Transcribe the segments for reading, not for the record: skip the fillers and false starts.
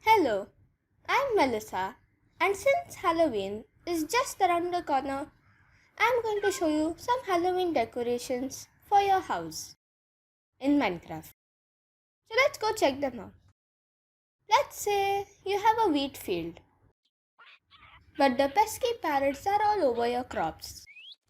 Hello, I'm Melissa, and since Halloween is just around the corner, I'm going to show you some Halloween decorations for your house in Minecraft. So let's go check them out. Let's say you have a wheat field, but the pesky parrots are all over your crops.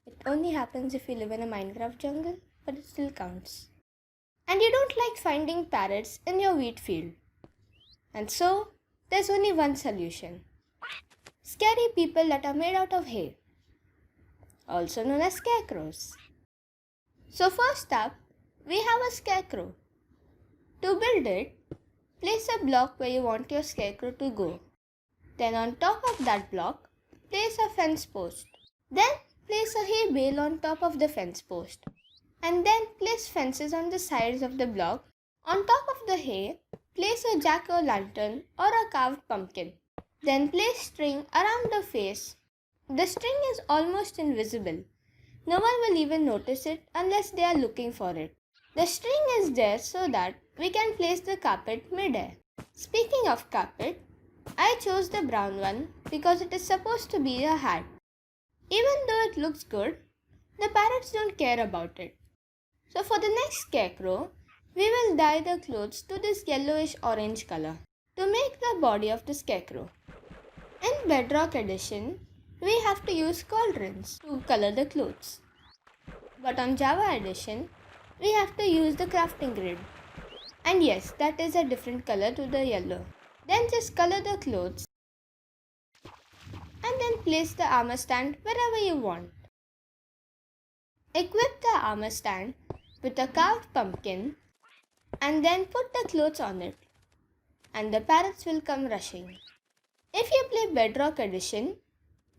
It only happens if you live in a Minecraft jungle, but it still counts. And you don't like finding parrots in your wheat field. And so, there's only one solution. Scary people that are made out of hay, also known as scarecrows. So first up, we have a scarecrow. To build it, place a block where you want your scarecrow to go. Then on top of that block, place a fence post. Then place a hay bale on top of the fence post. And then place fences on the sides of the block. On top of the hay, place a jack-o'-lantern or a carved pumpkin. Then place string around the face. The string is almost invisible. No one will even notice it unless they are looking for it. The string is there so that we can place the carpet mid-air. Speaking of carpet, I chose the brown one because it is supposed to be a hat. Even though it looks good, the parrots don't care about it. So for the next scarecrow, we will dye the clothes to this yellowish orange color to make the body of the scarecrow. In Bedrock Edition, we have to use cauldrons to color the clothes. But on Java Edition, we have to use the crafting grid. And yes, that is a different color to the yellow. Then just color the clothes and then place the armor stand wherever you want. Equip the armor stand with a carved pumpkin and then put the clothes on it. And the parrots will come rushing. If you play Bedrock Edition,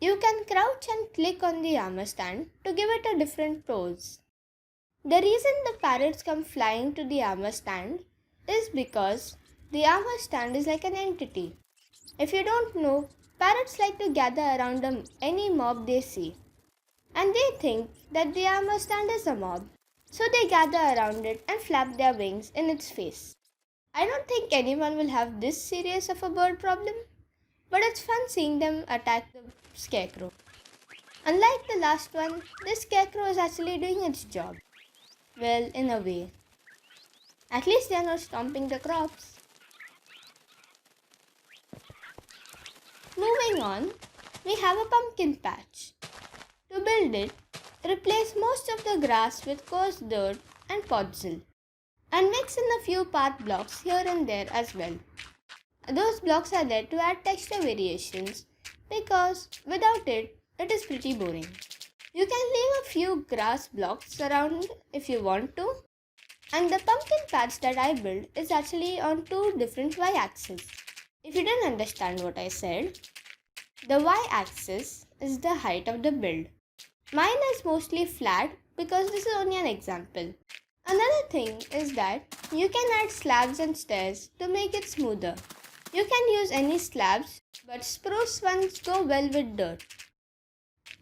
you can crouch and click on the armor stand to give it a different pose. The reason the parrots come flying to the armor stand is because the armor stand is like an entity. If you don't know, parrots like to gather around any mob they see. And they think that the armor stand is a mob. So they gather around it and flap their wings in its face. I don't think anyone will have this serious of a bird problem, but it's fun seeing them attack the scarecrow. Unlike the last one, this scarecrow is actually doing its job. Well, in a way. At least they are not stomping the crops. Moving on, we have a pumpkin patch. To build it, replace most of the grass with coarse dirt and podzol. And mix in a few path blocks here and there as well. Those blocks are there to add texture variations because without it, it is pretty boring. You can leave a few grass blocks around if you want to. And the pumpkin patch that I built is actually on two different y-axes. If you didn't understand what I said, the y-axis is the height of the build. Mine is mostly flat because this is only an example. Another thing is that you can add slabs and stairs to make it smoother. You can use any slabs, but spruce ones go well with dirt.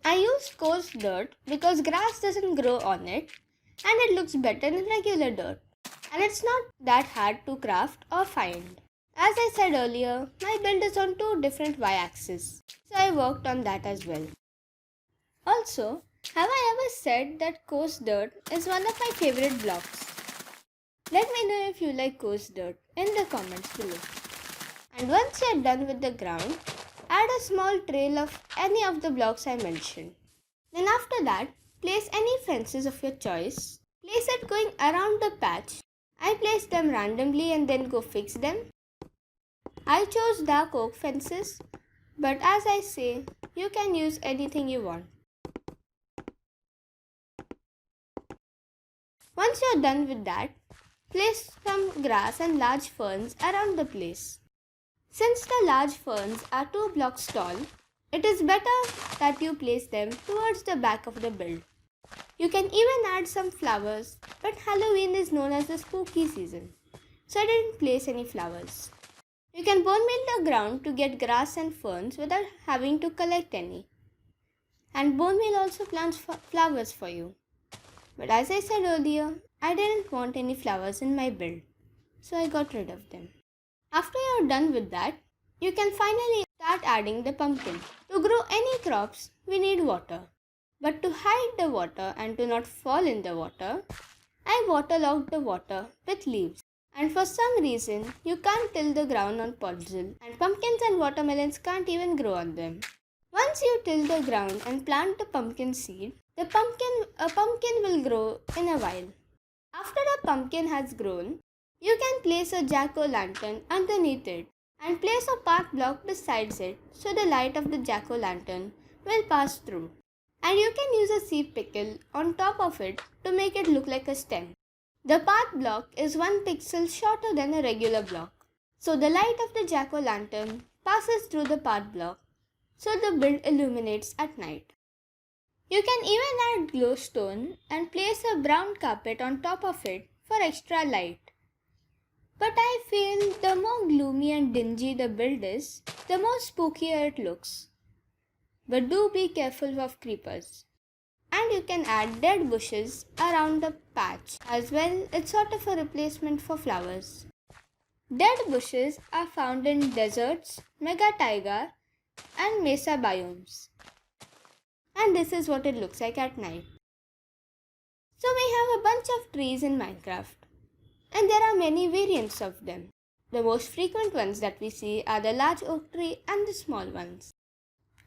I use coarse dirt because grass doesn't grow on it and it looks better than regular dirt. And it's not that hard to craft or find. As I said earlier, my build is on two different y-axes, so I worked on that as well. Also, have I ever said that coarse dirt is one of my favorite blocks? Let me know if you like coarse dirt in the comments below. And once you are done with the ground, add a small trail of any of the blocks I mentioned. Then after that, place any fences of your choice. Place it going around the patch. I place them randomly and then go fix them. I chose dark oak fences, but as I say, you can use anything you want. Once you're done with that, place some grass and large ferns around the place. Since the large ferns are 2 blocks tall, it is better that you place them towards the back of the build. You can even add some flowers, but Halloween is known as the spooky season, so I didn't place any flowers. You can bone meal the ground to get grass and ferns without having to collect any. And bone meal also plants flowers for you. But as I said earlier, I didn't want any flowers in my build, so I got rid of them. After you're done with that, you can finally start adding the pumpkin. To grow any crops, we need water. But to hide the water and to not fall in the water, I waterlogged the water with leaves. And for some reason, you can't till the ground on puzzle, and pumpkins and watermelons can't even grow on them. Once you till the ground and plant the pumpkin seed, a pumpkin will grow in a while. After a pumpkin has grown, you can place a jack-o'-lantern underneath it and place a path block besides it so the light of the jack-o'-lantern will pass through. And you can use a seed pickle on top of it to make it look like a stem. The path block is 1 pixel shorter than a regular block, so the light of the jack-o'-lantern passes through the path block so the build illuminates at night. You can even add glowstone and place a brown carpet on top of it for extra light. But I feel the more gloomy and dingy the build is, the more spookier it looks. But do be careful of creepers. And you can add dead bushes around the patch as well. It's sort of a replacement for flowers. Dead bushes are found in deserts, mega taiga, and mesa biomes. And this is what it looks like at night. So we have a bunch of trees in Minecraft, and there are many variants of them. The most frequent ones that we see are the large oak tree and the small ones.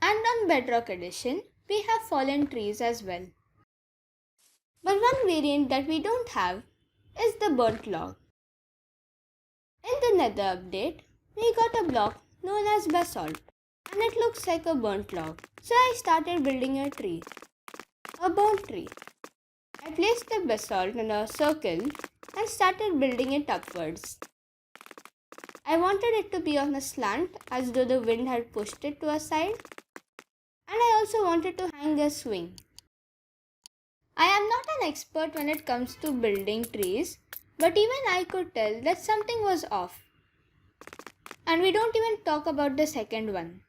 And on Bedrock Edition, we have fallen trees as well. But one variant that we don't have is the burnt log. In the Nether update, we got a block known as basalt, and it looks like a burnt log. So I started building a tree, a burnt tree. I placed the basalt in a circle and started building it upwards. I wanted it to be on a slant as though the wind had pushed it to a side, and I also wanted to hang a swing. I am not an expert when it comes to building trees, but even I could tell that something was off. And we don't even talk about the second one.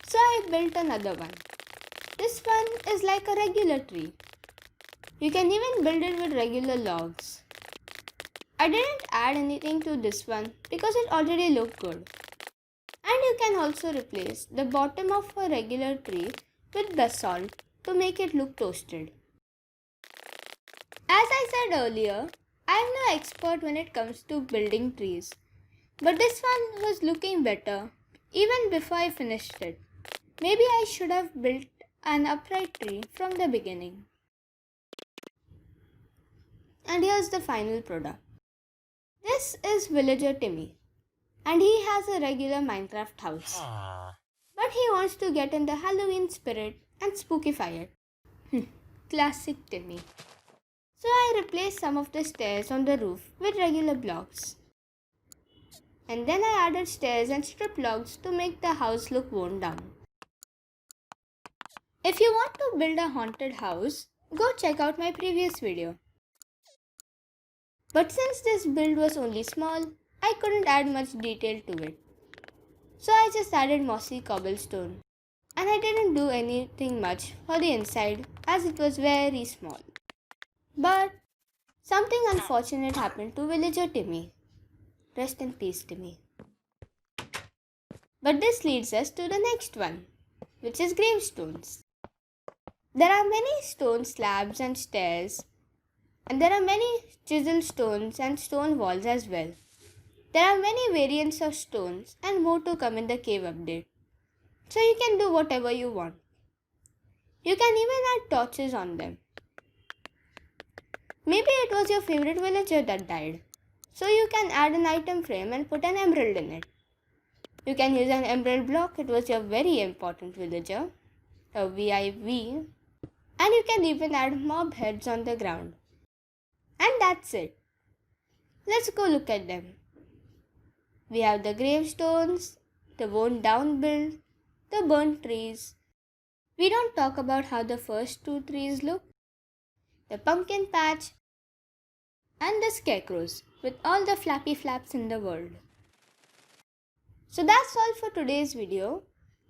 So I built another one. This one is like a regular tree. You can even build it with regular logs. I didn't add anything to this one because it already looked good. And you can also replace the bottom of a regular tree with basalt to make it look toasted. As I said earlier, I am no expert when it comes to building trees, but this one was looking better even before I finished it. Maybe I should have built an upright tree from the beginning. And here's the final product. This is villager Timmy, and he has a regular Minecraft house. But he wants to get in the Halloween spirit and spookify it. Classic Timmy. So I replaced some of the stairs on the roof with regular blocks. And then I added stairs and strip logs to make the house look worn down. If you want to build a haunted house, go check out my previous video. But since this build was only small, I couldn't add much detail to it. So I just added mossy cobblestone. And I didn't do anything much for the inside as it was very small. But something unfortunate happened to villager Timmy. Rest in peace, Timmy. But this leads us to the next one, which is gravestones. There are many stone slabs and stairs, and there are many chisel stones and stone walls as well. There are many variants of stones and more to come in the cave update. So you can do whatever you want. You can even add torches on them. Maybe it was your favorite villager that died. So you can add an item frame and put an emerald in it. You can use an emerald block, it was your very important villager, a VIV. And you can even add mob heads on the ground. And that's it. Let's go look at them. We have the gravestones, the worn down build, the burnt trees. We don't talk about how the first two trees look. The pumpkin patch, and the scarecrows with all the flappy flaps in the world. So that's all for today's video.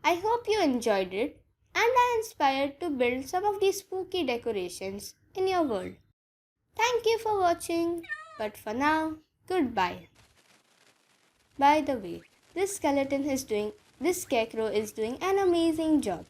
I hope you enjoyed it and are inspired to build some of these spooky decorations in your world. Thank you for watching, but for now, goodbye. By the way, This scarecrow is doing an amazing job.